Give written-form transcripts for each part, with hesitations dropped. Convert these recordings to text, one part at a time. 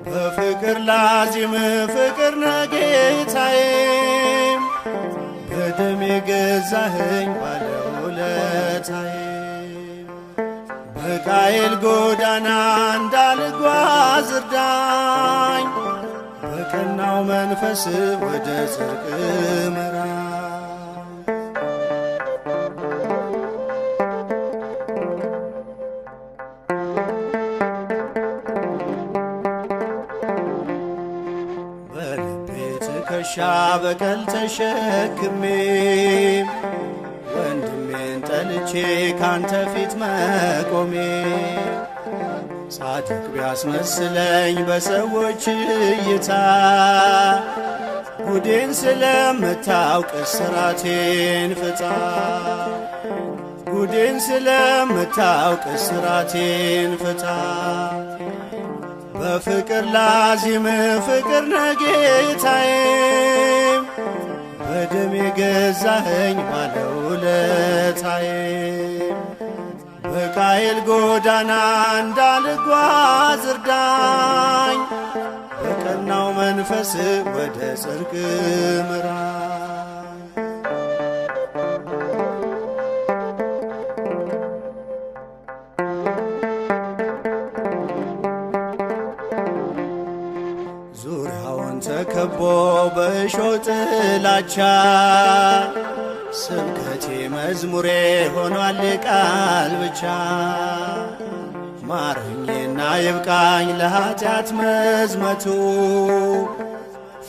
በፍቅር ላዚም ፍቅር ነጌታዬ በደም የገዛኸኝ ባለውለታዬ በቃየል ጎዳና እንዳልጓዝ እርዳኝ በቀናው መንፈስ ወደ ጽድቅ ምራኝ ትከሻ በቀል ተሸክሜ ወንድሜን ጠልቼ ካንተ ፊት መቆሜ ጻድቅ ቢያስመስለኝ በሰዎች እይታ ጉዴን ስለምታውቅ እስራቴን ፍታ ጉዴን ስለምታውቅ እስራቴን ፍታ በፍቅር ላዚም ፍቅር ነጌታዬ በደም የገዛኸኝ ባለውለታዬ በቃየል ጎዳና እንዳልጓዝ እርዳኝ በቀናው መንፈስ ወደ ጽድቅ ምራኝ ዙሪያውን ተከቦ በእሾህ ጥላቻ ስብከቴ መዝሙሬ ሆኗል ቃል ብቻ ማረኝና ይብቃኝ ለኃጢአት መዝመቱ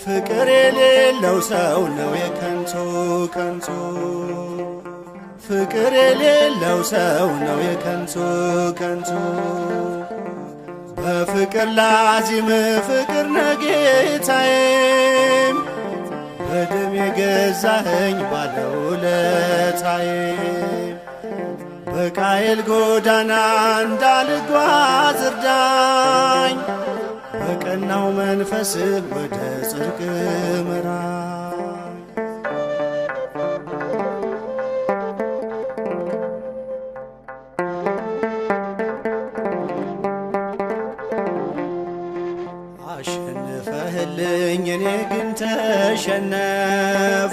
ፍቅር የሌለው ሰው ነው የከንቱ ከንቱ ፍቅር የሌለው ሰው ነው የከንቱ ከንቱ በፍቅር ላዚም ፍቅር ነጌታዬ በደም የገዛኸኝ ባለውለታዬ በቃየል ጎዳና እንዳልጓዝ እርዳኝ በቀናው መንፈስ ወደ ጽድቅ ምራኝ አሸንፈህልኝ እኔ ግን ተሸነፍ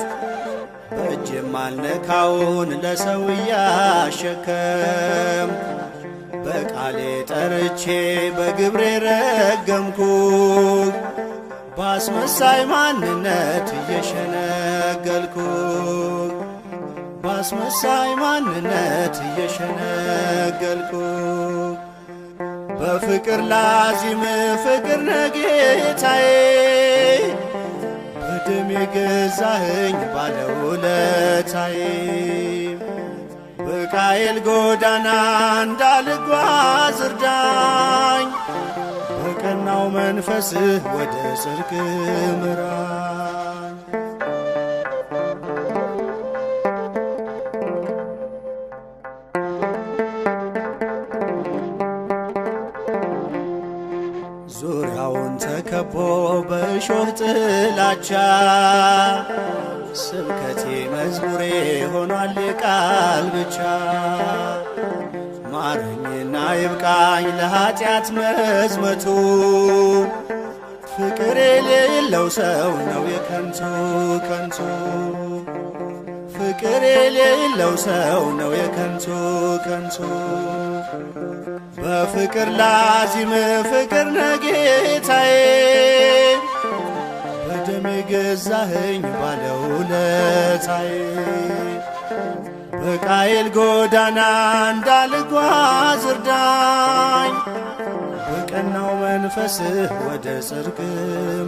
በእጅም አልነካውን ለሰው እያሸከም በቃሌ ጠርቼ በግብሬ ረገምኩ ባስመሳይ ማንነት እየሸነገልኩ ባስመሳይ ማንነት እየሸነገልኩ በፍቅር ላዚም ፍቅር ነጌታዬ በደም የገዛኸኝ ባለውለታዬ በቃየል ጎዳና እንዳልጓዝ እርዳኝ በቀናው መንፈስህ ወደ ጽድቅ ምራኝ ዙሪያውን ተከቦ በእሾህ ጥላቻ ስብከቴ መዝሙሬ ሆኗል ቃል ብቻ ማረኝና ይብቃኝ ለኃጢአት መዝመቱ ፍቅር የሌለው ሰው ነው የከንቱ ከንቱ ፍቅር የሌለው ሰው ነው የከንቱ ከንቱ በፍቅር ላዚም ፍቅር ነጌታዬ በደም የገዛኸኝ ባለውለታዬ በቃየል ጎዳና እንዳልጓዝ እርዳኝ በቀናው መንፈስህ ወደ ጽድቅ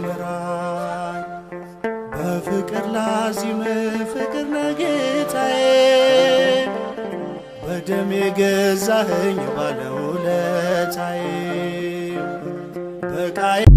ምራኝ በፍቅር ላዚም ፍቅር ነጌታዬ በደም የገዛኸኝ ባለውለታዬ በቃየል